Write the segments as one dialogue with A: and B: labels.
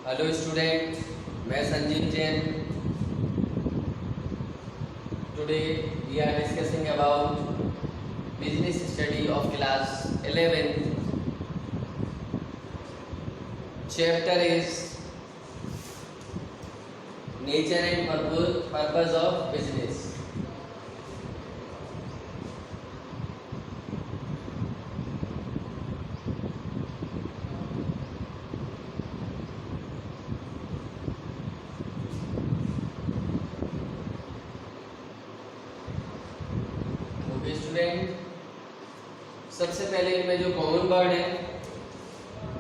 A: Hello student, मैं Sanjeev Jain. Today we are discussing about business study of class 11th. Chapter is nature and purpose of business. Student, सबसे पहले इनमें जो common word है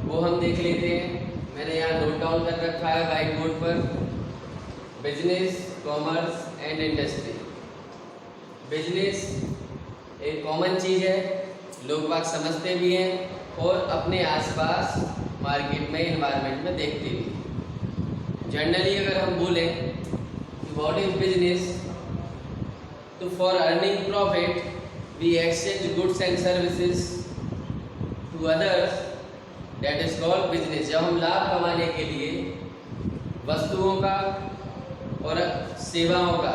A: वो हम देख लेते हैं। मैंने यहाँ नोट डाउन कर रखा है व्हाइट बोर्ड पर, business, commerce and industry. Business एक कॉमन चीज़ है, लोग बाग समझते भी हैं और अपने आसपास मार्केट में, एनवायरनमेंट में देखते भी हैं। जनरली अगर हम बोलें कि व्हाट इज बिजनेस, तो for earning profit we exchange goods and services to others, that is called business. जब हम लाभ कमाने के लिए वस्तुओं का और सेवाओं का,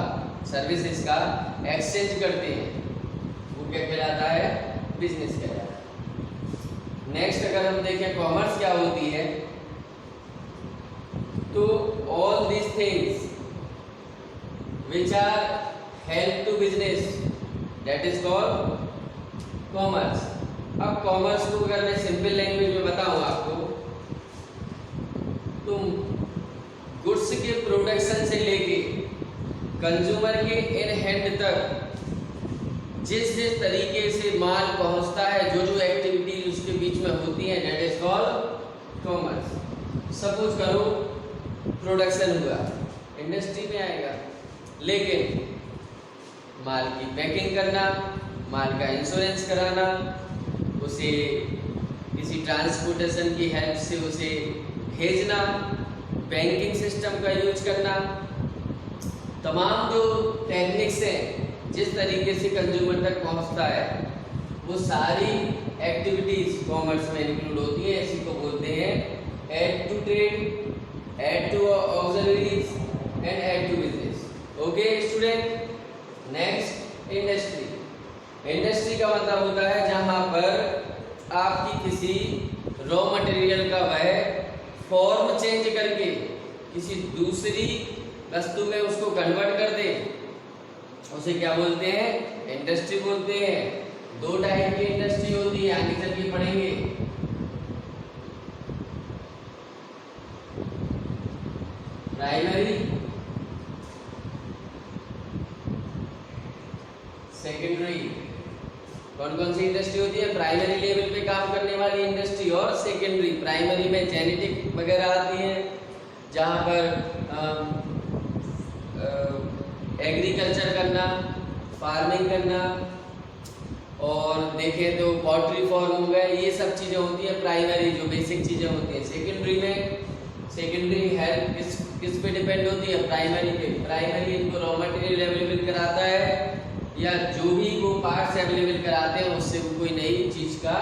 A: सर्विसेज का एक्सचेंज करते हैं, वो क्या कहलाता है? बिजनेस कहलाता है। नेक्स्ट अगर हम देखें कॉमर्स क्या होती है, तो all these things which are help to business, that is called commerce. अब कॉमर्स को अगर मैं सिंपल लैंग्वेज में बताऊं आपको, तो गुड्स के प्रोडक्शन से लेके कंज्यूमर के इन हैंड तक जिस जिस तरीके से माल पहुंचता है, जो जो एक्टिविटी उसके बीच में होती है, that is called commerce. Suppose करो प्रोडक्शन हुआ, इंडस्ट्री में आएगा, लेकिन माल की पैकिंग करना, माल का इंश्योरेंस कराना, उसे किसी ट्रांसपोर्टेशन की हेल्प से उसे भेजना, बैंकिंग सिस्टम का यूज करना, तमाम जो टेक्निक्स हैं जिस तरीके से कंज्यूमर तक पहुंचता है, वो सारी एक्टिविटीज कॉमर्स में इंक्लूड होती है। इसी को बोलते हैं aid to trade, aid to auxiliaries and aid to business. Okay student, next industry. Industry का मतलब होता है जहां पर आपकी किसी रॉ मटेरियल का वह फॉर्म चेंज करके किसी दूसरी वस्तु में उसको कन्वर्ट कर दे, उसे क्या बोलते हैं? इंडस्ट्री बोलते हैं। दो टाइप की इंडस्ट्री होती है, आगे चल के पढ़ेंगे। Primary, secondary. कौन कौन सी इंडस्ट्री होती है? प्राइमरी लेवल पे काम करने वाली इंडस्ट्री और सेकेंडरी। प्राइमरी में जेनेटिक वगैरह आती है, जहाँ पर एग्रीकल्चर करना, फार्मिंग करना, और देखें तो पोल्ट्री फार्म हो गए, ये सब चीज़ें होती है प्राइमरी, जो बेसिक चीज़ें होती हैं। सेकेंडरी में, सेकेंडरी हेल्प किस पे डिपेंड होती है? प्राइमरी पे। प्राइमरी इनको रॉ मटेरियल अवेलेबल कराता है, या जो भी वो पार्ट्स अवेलेबल कराते हैं उससे वो कोई नई चीज का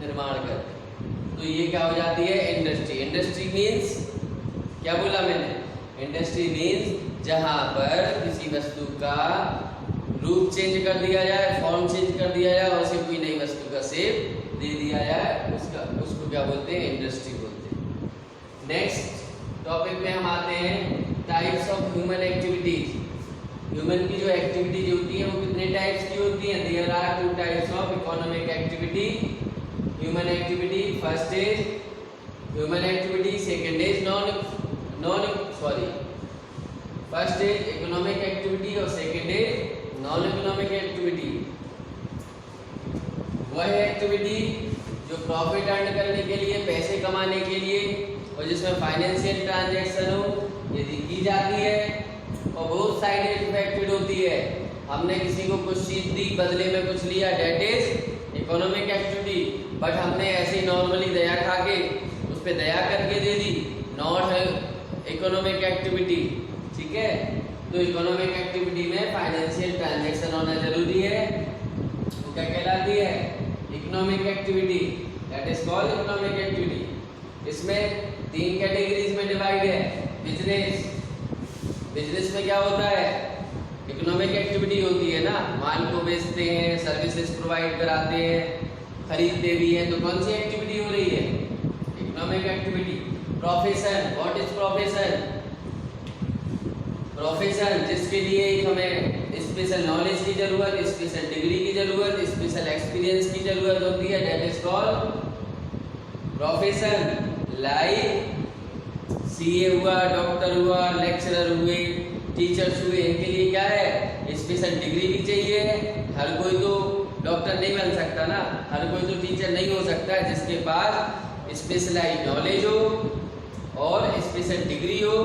A: निर्माण करते हैं। तो ये क्या हो जाती है? इंडस्ट्री। इंडस्ट्री मीन्स क्या बोला मैंने? इंडस्ट्री मीन्स जहां पर किसी वस्तु का रूप चेंज कर दिया जाए, फॉर्म चेंज कर दिया जाए और उसे कोई नई वस्तु का शेप दे दिया जाए, उसको क्या बोलते हैं? इंडस्ट्री बोलते हैं। नेक्स्ट टॉपिक में हम आते हैं types of human activities. Human की जो एक्टिविटीज होती है वो कितने टाइप्स की होती हैं? There are two types of economic activity, human activity. First is human activity, second is first is economic activity और second is non economic activity. वह एक्टिविटी जो प्रॉफिट अर्न करने के लिए, पैसे कमाने के लिए, और जिसमें फाइनेंशियल ट्रांजैक्शन हो, यदि की जाती है और बहुत साइड इफेक्टेड होती है। हमने किसी को कुछ चीज दी, बदले में कुछ लिया, that is economic activity. But हमने ऐसे ही नॉर्मली दया खा के उस पर दया करके दे दी, नॉट इकोनॉमिक एक्टिविटी। ठीक है, तो इकोनॉमिक एक्टिविटी में फाइनेंशियल ट्रांजैक्शन होना जरूरी है। वो क्या कहलाती है? Economic activity, that is called economic activity. इसमें 3 कैटेगरीज में डिवाइड है। बिजनेस, बिजनेस में क्या होता है, इकोनॉमिक एक्टिविटी होती है ना, माल को बेचते हैं, सर्विसेज प्रोवाइड कराते हैं, खरीदते भी हैं, तो कौन सी एक्टिविटी हो रही है, economic activity. Profession, what is profession, profession जिसके लिए हमें स्पेशल नॉलेज की जरूरत, स्पेशल डिग्री की जरूरत, स्पेशल एक्सपीरियंस की जरूरत होती है, that is called profession. Like CA हुआ, डॉक्टर हुआ, लेक्चरर हुए, टीचर्स हुए, इनके लिए क्या है, स्पेशल डिग्री भी चाहिए। हर कोई तो डॉक्टर नहीं बन सकता ना, हर कोई तो टीचर नहीं हो सकता, जिसके पास स्पेशलाइज नॉलेज हो और स्पेशल डिग्री हो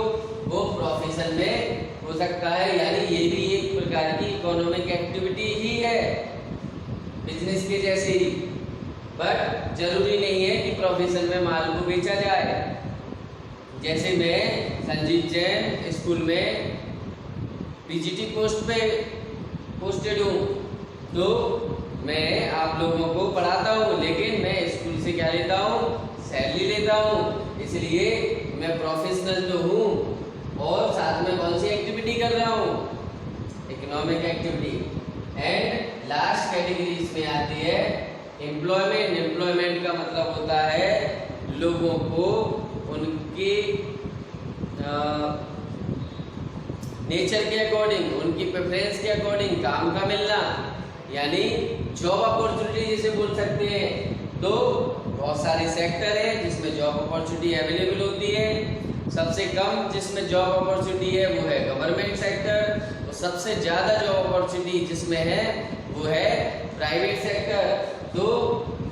A: वो प्रोफेशन में हो सकता है। यानी ये भी एक प्रकार की इकोनॉमिक एक्टिविटी ही है, बिजनेस के जैसे ही, बट जरूरी नहीं है कि प्रोफेशन में माल को बेचा जाए। जैसे मैं संजीव जैन स्कूल में पीजीटी पोस्ट पे पोस्टेड हूँ, तो मैं आप लोगों को पढ़ाता हूँ, लेकिन मैं स्कूल से क्या लेता हूँ, सैलरी लेता हूँ, इसलिए मैं प्रोफेशनल तो हूँ और साथ में कौन सी एक्टिविटी कर रहा हूँ, economic activity. And last category इसमें आती है एम्प्लॉयमेंट। एम्प्लॉयमेंट का मतलब होता है लोगों को उनके नेचर के अकॉर्डिंग, उनकी प्रेफरेंस के अकॉर्डिंग काम का मिलना, यानी जॉब अपॉर्चुनिटी जिसे बोल सकते हैं। तो बहुत सारे सेक्टर है जिसमें जॉब अपॉर्चुनिटी अवेलेबल होती है। सबसे कम जिसमें जॉब अपॉर्चुनिटी है वो है गवर्नमेंट सेक्टर, तो सबसे ज्यादा जॉब अपॉर्चुनिटी जिसमें है वो है प्राइवेट सेक्टर। तो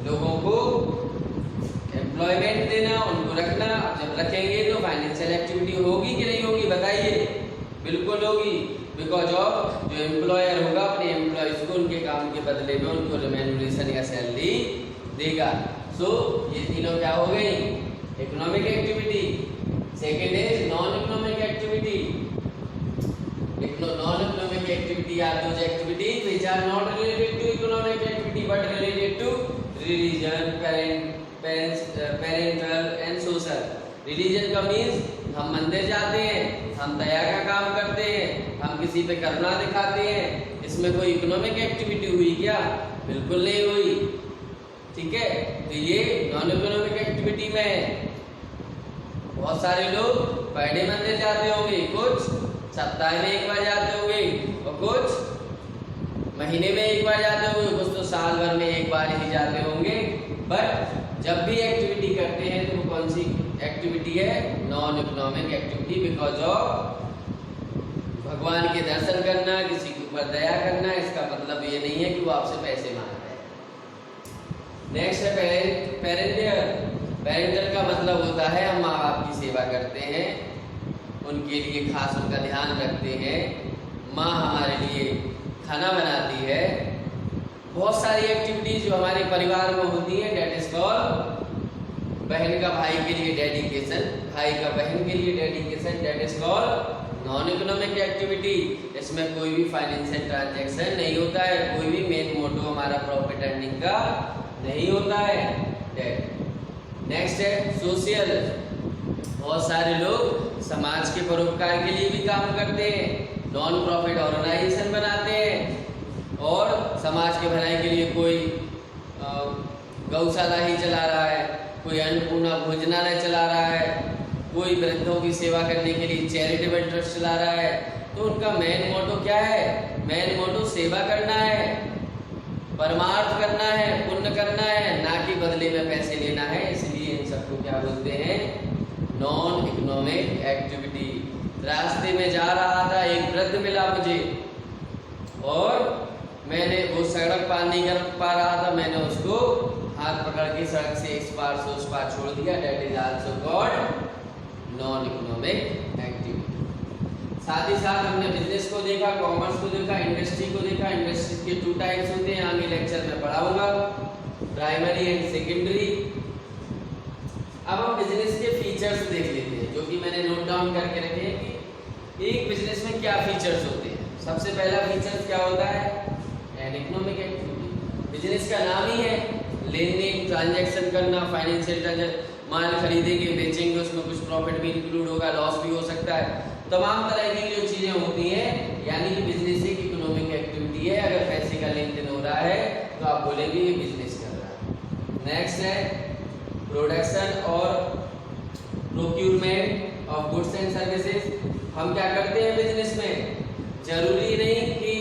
A: लोगों को एम्प्लॉयमेंट देना, उनको रखना, जब रखेंगे तो फाइनेंशियल एक्टिविटी होगी कि नहीं होगी, बताइए, बिल्कुल होगी, बिकॉज ऑफ जो एम्प्लॉयर होगा अपने एम्प्लॉयज को उनके काम के बदले में उनको रिम्यूनरेशन या सैलरी देगा। सो ये तीनों क्या हो गई, economic activity. Second is non economic activity. Non economic activity are those activities which are not related to economic activity but related to religion, parental and social. Religion का मीन्स हम मंदिर जाते हैं, हम दया का काम करते हैं, हम किसी पे करुणा दिखाते हैं, इसमें कोई इकोनॉमिक एक्टिविटी हुई क्या, बिल्कुल नहीं हुई, ठीक है। तो ये नॉन इकोनॉमिक एक्टिविटी में है। बहुत सारे लोग पर डे मंदिर जाते होंगे, कुछ सप्ताह में एक बार जाते होंगे और कुछ महीने में एक बार जाते होंगे, कुछ तो साल भर में एक बार ही जाते होंगे। बट जब भी एक्टिविटी करते हैं तो कौन सी एक्टिविटी है, non economic activity, because of भगवान के दर्शन करना, किसी के ऊपर दया करना, इसका मतलब ये नहीं है कि वो आपसे पैसे मांग रहे हैं। नेक्स्ट है पेरेंटल। पेरेंटल का मतलब होता है हम माँ बाप की सेवा करते हैं, उनके लिए खास उनका ध्यान रखते हैं, माँ हमारे लिए खाना बनाती है। बहुत सारी एक्टिविटीज जो हमारे परिवार में होती है, डेट इज कॉल्ड बहन का भाई के लिए डेडिकेशन, भाई का बहन के लिए dedication, that is called non economic activity. इसमें कोई भी फाइनेंशियल ट्रांजैक्शन नहीं होता है, कोई भी मेन मोटो हमारा प्रॉफिट अर्निंग का नहीं होता है। नेक्स्ट है सोशल। बहुत सारे लोग समाज के परोपकार के लिए भी काम करते हैं, नॉन प्रॉफिट ऑर्गेनाइजेशन बनाते हैं और समाज के भलाई के लिए कोई गौशाला ही चला रहा है, कोई अन्नपूर्णा भोजनालय चला रहा है, कोई वृद्धों की सेवा करने के लिए चैरिटेबल ट्रस्ट चला रहा है। तो उनका मेन मोटो क्या है, मेन मोटो सेवा करना है, परमार्थ करना है, पुण्य करना है, ना कि बदले में पैसे लेना है। इसलिए इन सबको क्या बोलते हैं, नॉन इकोनॉमिक एक्टिविटी। रास्ते में जा रहा था, एक वृद्ध मिला मुझे और मैंने वो सड़क पार नहीं कर पा रहा था, मैंने उसको हाथ पकड़ के सड़क से इस पार से उस पार छोड़ दिया। That is also called non economic activity. साथ ही साथ हमने बिजनेस को देखा, कॉमर्स को देखा, इंडस्ट्री को देखा। इंडस्ट्री के 2 टाइप्स होते हैं, आगे लेक्चर में पढ़ाऊंगा, प्राइमरी एंड सेकेंडरी। अब हम बिजनेस के फीचर्स देख लेते हैं, जो कि मैंने नोट डाउन करके रखे हैं कि एक बिजनेस में क्या फीचर्स होते हैं। सबसे पहला फीचर क्या होता है, एन इकोनॉमिक एक्टिविटी। बिजनेस का नाम ही है, लेन देन ट्रांजैक्शन करना, फाइनेंशियल ट्रांजैक्शन, माल खरीदेंगे बेचेंगे उसमें कुछ प्रॉफिट भी इंक्लूड होगा, लॉस भी हो सकता है, तमाम तरह की जो चीजें होती हैं, यानी कि बिजनेस एक इकोनॉमिक एक्टिविटी है। अगर पैसे का लेन देन हो रहा है तो आप बोलेंगे ये बिजनेस कर रहा है। नेक्स्ट है प्रोडक्शन और procurement of goods and services. हम क्या करते हैं बिजनेस में, जरूरी नहीं कि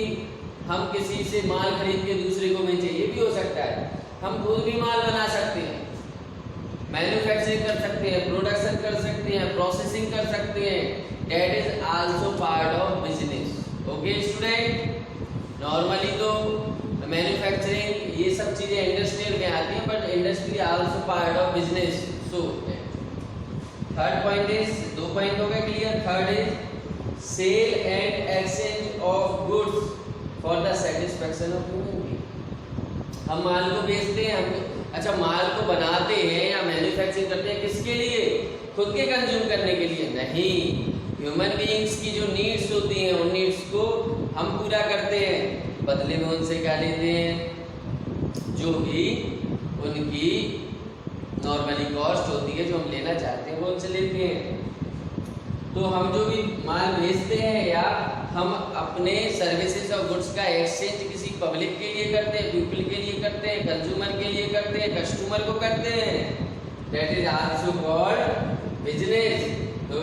A: हम किसी से माल खरीद के दूसरे को बेचें, ये भी हो सकता है, हम खुद भी माल बना सकते हैं, मैन्युफैक्चरिंग कर सकते हैं, प्रोडक्शन कर सकते हैं, प्रोसेसिंग कर सकते हैं, that is also part of business. Okay student, normally तो मैन्युफैक्चरिंग ये सब चीजें इंडस्ट्रियल में आती हैं, but industry also part of business. So third point is, 2 point हो गए clear. Third is sale and exchange of goods for the satisfaction of human being. हम माल को बेचते हैं, हम अच्छा माल को बनाते हैं या मैन्युफैक्चरिंग करते हैं किसके लिए, खुद के कंज्यूम करने के लिए नहीं, ह्यूमन बीइंग्स की जो नीड्स होती हैं उन नीड्स को हम पूरा करते हैं, बदले में उनसे क्या लेते हैं, जो भी उनकी नॉर्मली कॉस्ट होती है जो हम लेना चाहते हैं वो उनसे लेते हैं। तो हम जो भी माल बेचते हैं या हम अपने सर्विसेज और गुड्स का एक्सचेंज किसी पब्लिक के लिए करते हैं, पीपल के लिए करते हैं, कंज्यूमर के लिए करते हैं, कस्टमर को करते हैं, that is also called business. तो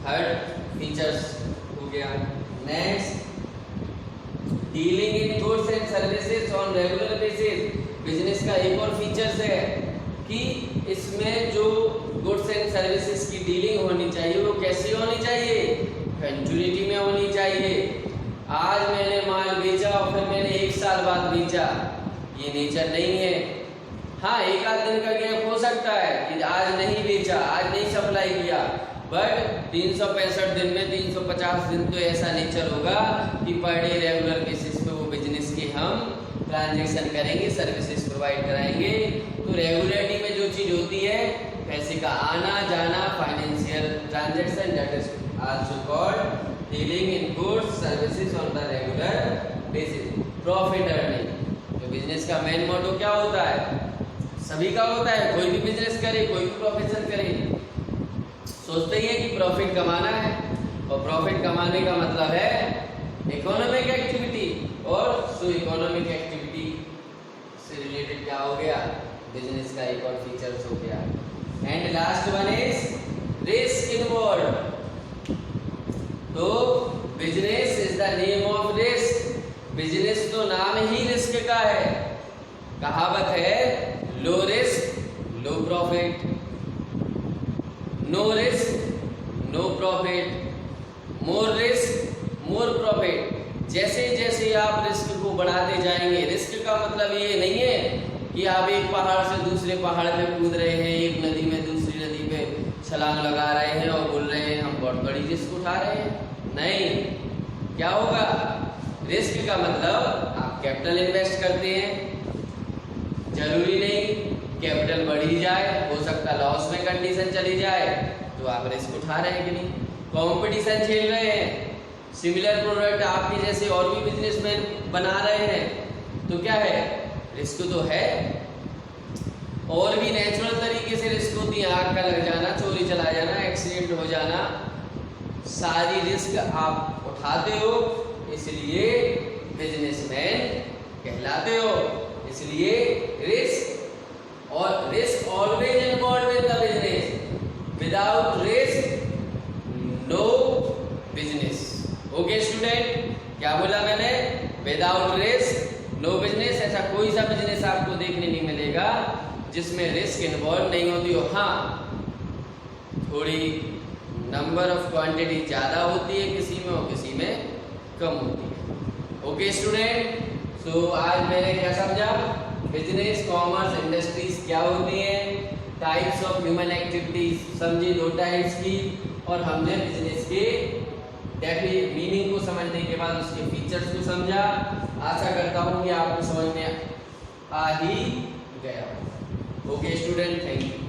A: थर्ड फीचर्स हो गया। Next, dealing in goods and services on regular basis. Business का एक और फीचर्स है कि इसमें जो गुड्स एंड सर्विसेज की डीलिंग होनी चाहिए वो कैसी होनी चाहिए, कंटिन्यूटी में होनी चाहिए। आज मैंने माल बेचा और फिर मैंने 1 साल बाद बेचा, ये नेचर नहीं है। हाँ, एक आध दिन का गैप हो सकता है कि आज नहीं बेचा, आज नहीं सप्लाई किया, बट 365 दिन में 350 दिन तो ऐसा नेचर होगा कि पर डे रेगुलर बेसिस पे वो बिजनेस के हम ट्रांजैक्शन करेंगे, सर्विसेज प्रोवाइड कराएंगे। तो रेगुलरिटी में जो चीज होती है, पैसे का आना जाना, financial transaction, that is also called dealing in goods services on the regular basis. Profit earning, तो बिजनेस का मेन मोटो क्या होता है, सभी का होता है, कोई भी बिजनेस करे, कोई भी प्रोफेशन करे, सोचते ही है कि प्रॉफिट कमाना है, और प्रॉफिट कमाने का मतलब है इकोनॉमिक एक्टिविटी, और सो इकोनॉमिक एक्टिविटी से रिलेटेड क्या हो गया, बिजनेस का एक और फीचर्स हो गया। And last one is risk involve. तो business is the name of risk, business तो नाम ही रिस्क का है। कहावत है, low risk low profit, no risk no profit, more risk more profit. जैसे जैसे आप रिस्क को बढ़ाते जाएंगे, रिस्क का मतलब ये नहीं है कि आप एक पहाड़ से दूसरे पहाड़ पे कूद रहे हैं, एक नदी में दूसरी नदी पे छलांग लगा रहे हैं और बोल रहे हैं हम बहुत बड़ी रिस्क उठा रहे हैं। नहीं, क्या होगा, रिस्क का मतलब आप कैपिटल इन्वेस्ट करते हैं, जरूरी नहीं कैपिटल बढ़ ही जाए, हो सकता लॉस में कंडीशन चली जाए, तो आप रिस्क उठा रहे हैं कि नहीं। कंपटीशन खेल रहे हैं, सिमिलर प्रोडक्ट आपके जैसे और भी बिजनेसमैन बना रहे हैं, तो क्या है, रिस्क तो है। और भी नेचुरल तरीके से रिस्क होती है, आग का लग जाना, चोरी चला जाना, एक्सीडेंट हो जाना, सारी रिस्क आप उठाते हो, इसलिए बिजनेसमैन कहलाते हो। इसलिए रिस्क, और risk always involve in the business, without risk no business. Okay student, क्या बोला मैंने, विदाउट रिस्क नो बिजनेस। ऐसा कोई सा बिजनेस आपको देखने नहीं मिलेगा जिसमें रिस्क इन्वॉल्व नहीं होती हो। हाँ, थोड़ी नंबर ऑफ क्वांटिटी ज़्यादा होती है किसी में और किसी में कम होती है। ओके स्टूडेंट, सो आज मैंने क्या समझा, बिजनेस, कॉमर्स, इंडस्ट्रीज क्या होती हैं, टाइप्स ऑफ ह्यूमन एक्टिविटीज समझी 2 टाइप्स की, और हमने बिजनेस के डेफिनेट मीनिंग को समझने के बाद उसके फीचर्स को समझा। आशा करता हूँ कि आपको समझ में आ ही गया। Okay student, thank you.